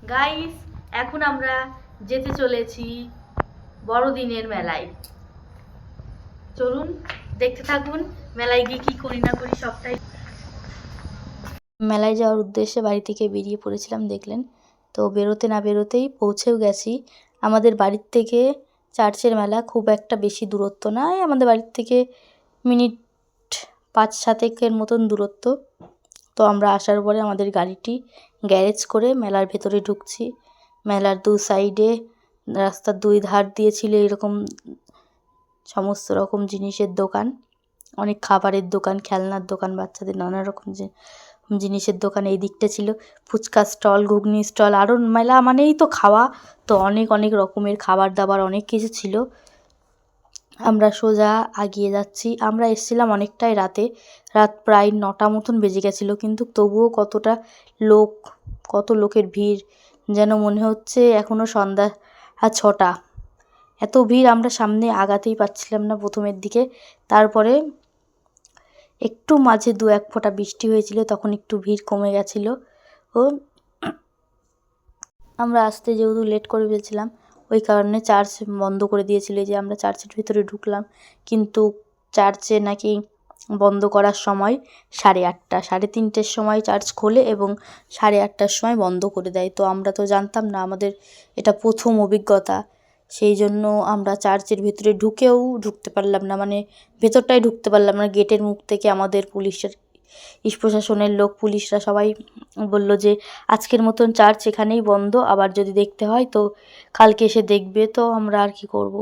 Guys, এখন আমরা যেতে চলেছি বড়দিনের মেলায়। চলুন দেখতে থাকুন মেলায় গিয়ে কি করি না করি সবটাই। মেলায় যাওয়ার উদ্দেশ্যে বাড়ি থেকে বেরিয়ে পড়েছিলাম, দেখলেন তো। বেরোতে না বেরোতেই পৌঁছেও গেছি। আমাদের বাড়ির থেকে চার্চের মেলা খুব একটা বেশি দূরত্ব নয়, আমাদের বাড়ির থেকে মিনিট 5-7 মতন দূরত্ব। তো আমরা আসার পরে আমাদের গাড়িটি গ্যারেজ করে মেলার ভেতরে ঢুকছি। মেলার দু সাইডে রাস্তার দুই ধার দিয়ে ছিল এরকম সমস্ত রকম জিনিসের দোকান, অনেক খাবারের দোকান, খেলনার দোকান, বাচ্চাদের নানা রকম জিনিসের দোকান। এই দিকটা ছিল ফুচকা স্টল, ঘুগনি স্টল, আরও মেলা মানেই তো খাওয়া, তো অনেক অনেক রকমের খাবার দাবার অনেক কিছু ছিল। আমরা সোজা এগিয়ে যাচ্ছি। আমরা এসেছিলাম অনেকটাই রাতে, রাত প্রায় 9টা মতন বেজে গেছিলো, কিন্তু তবুও কত লোকের ভিড়, যেন মনে হচ্ছে এখনও সন্ধ্যা 6টা। এত ভিড়, আমরা সামনে আগাতেই পারছিলাম না প্রথমের দিকে। তারপরে একটু মাঝে 2-1 ফোঁটা বৃষ্টি হয়েছিল, তখন একটু ভিড় কমে গেছিলো। ও আমরা আসতে যেহেতু লেট করে ফেলছিলাম, ওই কারণে চার্চ বন্ধ করে দিয়েছিল। যে আমরা চার্চের ভিতরে ঢুকলাম, কিন্তু চার্চে নাকি বন্ধ করার সময় 8:30, 3:30-র সময় চার্চ খোলে এবং 8:30-টার সময় বন্ধ করে দেয়। তো আমরা তো জানতাম না, আমাদের এটা প্রথম অভিজ্ঞতা। সেই জন্য আমরা চার্চের ভিতরে ঢুকতে পারলাম না, মানে ভেতরটাই ঢুকতে পারলাম না। গেটের মুখ থেকে আমাদের প্রশাসনের লোক, পুলিশরা সবাই বলল যে আজকের মতন চার্চ এখানেই বন্ধ, আবার যদি দেখতে হয় তো কালকে এসে দেখবে। তো আমরা আর কি করব,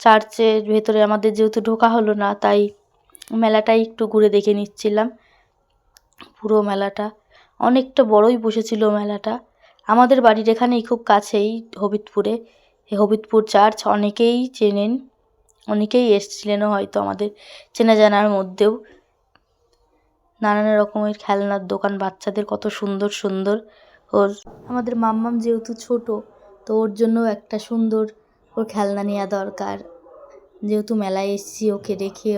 চার্চের ভেতরে আমাদের যেহেতু ঢোকা হলো না, তাই মেলাটাই একটু ঘুরে দেখে নিচ্ছিলাম। পুরো মেলাটা অনেকটা বড়ই বসেছিল মেলাটা। আমাদের বাড়ির এখানেই খুব কাছেই হবিবপুরে, হবিবপুর চার্চ অনেকেই চেনেন, অনেকেই এসেছিলেনও হয়তো আমাদের চেনা জানার মধ্যেও। নানান রকমের খেলনার দোকান, বাচ্চাদের কত সুন্দর সুন্দর। আমাদের মাম্মাম যেহেতু ছোট, তো ওর জন্য একটা সুন্দর ওর খেলনা নেওয়া দরকার। যেহেতু মেলায় এসেছি, ওকে রেখে,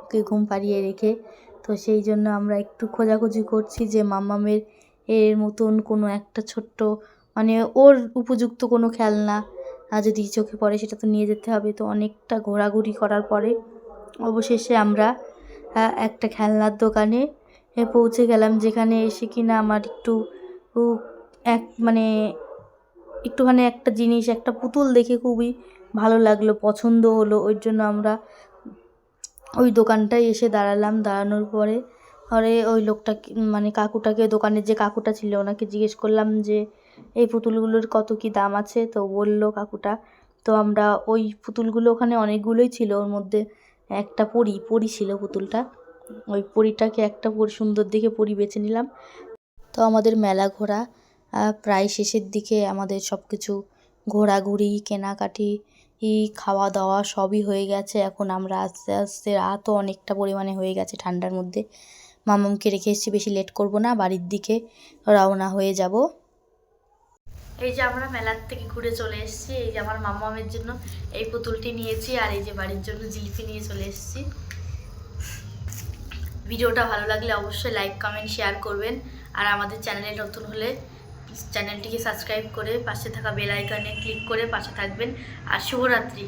ওকে ঘুম পাড়িয়ে রেখে, তো সেই জন্য আমরা একটু খোঁজাখুঁজি করছি যে মাম্মামের এর মতন কোনো একটা ছোট্ট, মানে ওর উপযুক্ত কোনো খেলনা যদি চোখে পড়ে সেটা তো নিয়ে যেতে হবে। তো অনেকটা ঘোরাঘুরি করার পরে অবশেষে আমরা একটা খেলনার দোকানে পৌঁছে গেলাম, যেখানে এসে কিনা আমার একটুখানি একটা জিনিস, একটা পুতুল দেখে খুবই ভালো লাগলো, পছন্দ হলো। ওই জন্য আমরা ওই দোকানটায় এসে দাঁড়ালাম। দাঁড়ানোর পরে ওই লোকটা, মানে কাকুটাকে, দোকানের যে কাকুটা ছিল, ওনাকে জিজ্ঞেস করলাম যে এই পুতুলগুলোর কত কি দাম আছে। তো বলল কাকুটা। তো আমরা ওই পুতুলগুলো, ওখানে অনেকগুলোই ছিল, ওর মধ্যে একটা পরি ছিল পুতুলটা। ওই পরিটাকে একটা সুন্দর দেখে পরি বেছে নিলাম। তো আমাদের মেলা ঘোরা প্রায় শেষের দিকে। আমাদের সব কিছু ঘোরাঘুরি, কেনাকাটি, খাওয়া দাওয়া সবই হয়ে গেছে। এখন আমরা আস্তে আস্তে, রাতও অনেকটা পরিমাণে হয়ে গেছে ঠান্ডার মধ্যে, মামামকে রেখে এসেছি, বেশি লেট করব না, বাড়ির দিকে রওনা হয়ে যাব। এই যে আমরা মেলার থেকে ঘুরে চলে এসেছি। এই যে আমার মামামের জন্য এই পুতুলটি নিয়েছি, আর এই যে বাড়ির জন্য জিলিপি নিয়ে চলে এসেছি। ভিডিওটা ভালো লাগলে অবশ্যই লাইক, কমেন্ট, শেয়ার করবেন। আর আমাদের চ্যানেলে নতুন হলে চ্যানেলটিকে সাবস্ক্রাইব করে পাশে থাকা বেল আইকনে ক্লিক করে পাশে থাকবেন। আর শুভরাত্রি।